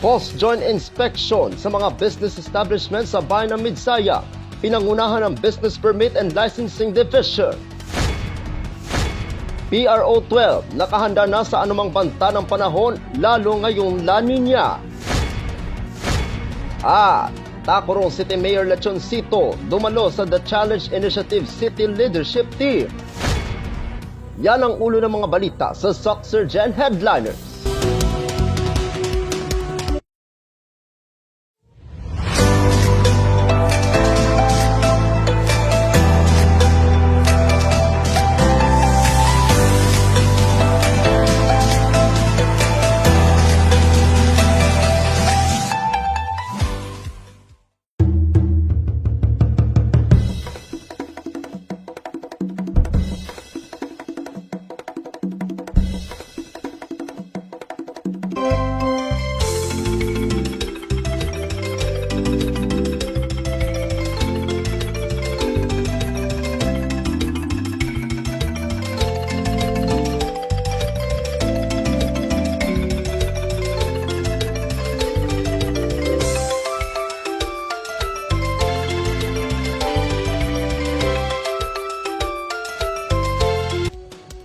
Post-joint inspection sa mga business establishments sa bayan ng Midsaya, pinangunahan ng Business Permit and Licensing Division. PRO 12, nakahanda na sa anumang banta ng panahon, lalo ngayong La Nina. At Tacurong City Mayor Lechoncito dumalo sa The Challenge Initiative City Leadership Team. Yan ang ulo ng mga balita sa Soxurgen Headliners.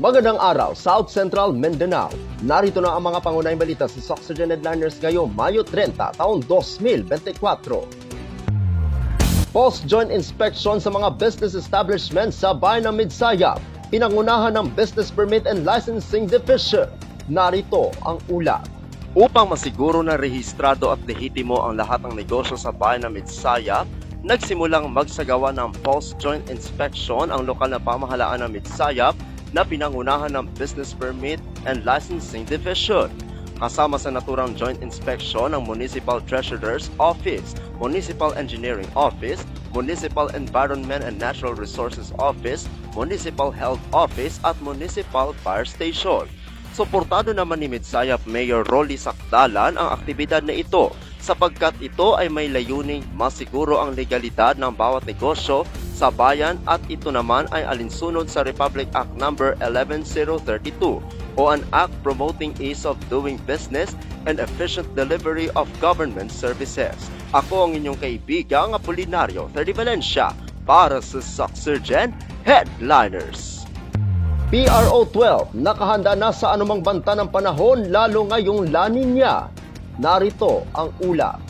Magandang araw, South Central Mindanao. Narito na ang mga pangunahing balita sa Soxurgen Headliners ngayong Mayo 30, taong 2024. Post-joint inspection sa mga business establishments sa bayan ng Midsaya, pinangunahan ng Business Permit and Licensing Division. Narito ang ulat. Upang masiguro na rehistrado at lehitimo ang lahat ng negosyo sa bayan ng Midsaya, nagsimulang magsagawa ng post-joint inspection ang lokal na pamahalaan ng Midsaya na pinangunahan ng Business Permit and Licensing Division. Kasama sa naturang joint inspection ng Municipal Treasurer's Office, Municipal Engineering Office, Municipal Environment and Natural Resources Office, Municipal Health Office at Municipal Fire Station. Suportado naman ni Midsaya Mayor Rolly Sacdalan ang aktibidad na ito sapagkat ito ay may layuning masiguro ang legalidad ng bawat negosyo sa bayan at ito naman ay alinsunod sa Republic Act No. 11032 o an act promoting ease of doing business and efficient delivery of government services. Ako ang inyong kaibigang Apolinario 30 Valencia para sa Soxurgen Headliners. PRO 12, nakahanda na sa anumang banta ng panahon lalo ngayong La Nina. Narito ang ulat.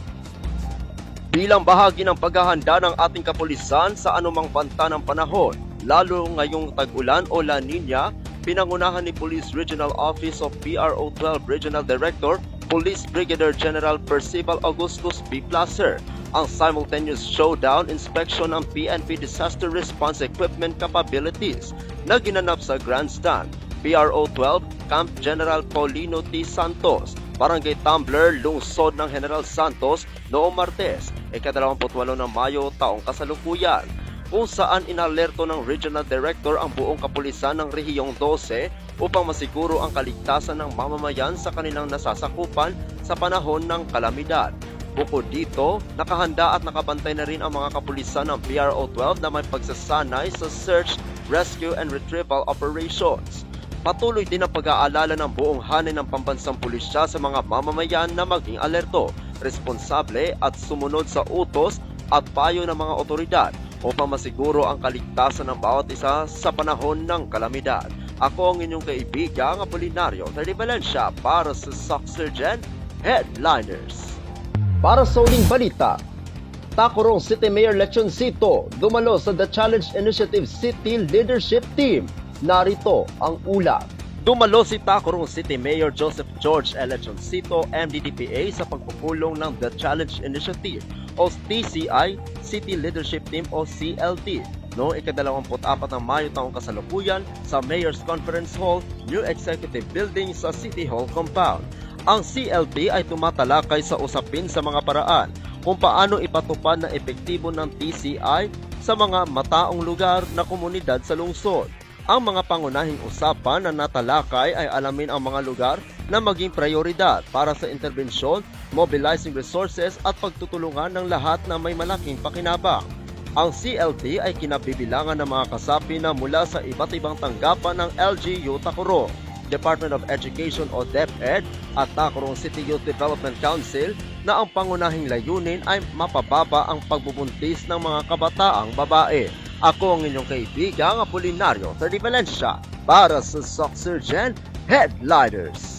Bilang bahagi ng paghahanda ng ating kapulisan sa anumang banta ng panahon, lalo ngayong tag-ulan o La Nina, pinangunahan ni Police Regional Office of PRO 12 Regional Director, Police Brigadier General Percival Augustus B. Placer, ang simultaneous showdown inspection ng PNP Disaster Response Equipment Capabilities na ginanap sa Grandstand, PRO 12 Camp General Paulino T. Santos, Barangay Tumbler, Lungsod ng General Santos noong Martes, ika-28 ng Mayo taong kasalukuyan, kung saan inalerto ng Regional Director ang buong kapulisan ng Rehiyong 12 upang masiguro ang kaligtasan ng mamamayan sa kanilang nasasakupan sa panahon ng kalamidad. Bukod dito, nakahanda at nakabantay na rin ang mga kapulisan ng PRO 12 na may pagsasanay sa search, rescue and retrieval operations. Patuloy din ang pag-aalala ng buong hanay ng pambansang pulisya sa mga mamamayan na maging alerto, responsable at sumunod sa utos at payo ng mga otoridad upang masiguro ang kaligtasan ng bawat isa sa panahon ng kalamidad. Ako ang inyong kaibigang Apolinario 30 Valencia para sa Soxurgen Headliners. Para sa uling balita, Tacurong City Mayor Lechoncito dumalo sa The Challenge Initiative City Leadership Team. Narito ang ulat. Dumalo si Tacurong City Mayor Joseph George L. Lechoncito, MDDPA sa pagpupulong ng The Challenge Initiative o TCI City Leadership Team o CLT noong ika-24 ng Mayo taong kasalukuyan sa Mayor's Conference Hall, New Executive Building sa City Hall Compound. Ang CLT ay tumatalakay sa usapin sa mga paraan kung paano ipatupad na epektibo ng TCI sa mga mataong lugar na komunidad sa lungsod. Ang mga pangunahing usapan na natalakay ay alamin ang mga lugar na maging prioridad para sa interbensyon, mobilizing resources at pagtutulungan ng lahat na may malaking pakinabang. Ang CLT ay kinabibilangan ng mga kasapi na mula sa iba't ibang tanggapan ng LGU Tacurong. Department of Education o DepEd at Tacloban City Youth Development Council na ang pangunahing layunin ay mapababa ang pagbubuntis ng mga kabataang babae. Ako ang inyong kaibigang Apolinario Terdi Valencia para sa Soxurgen Headliners.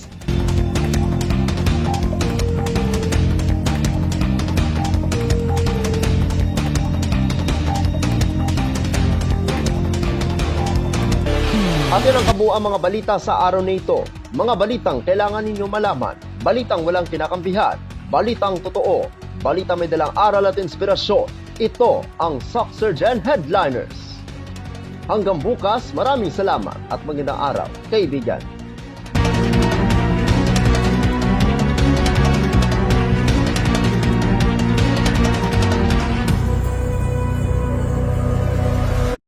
Atin ang kabuuan mga balita sa araw na ito. Mga balitang kailangan ninyo malaman. Balitang walang kinakampihan. Balitang totoo. Balitang may dalang aral at inspirasyon. Ito ang Soxurgen Headliners. Hanggang bukas, maraming salamat at magandang araw, kaibigan.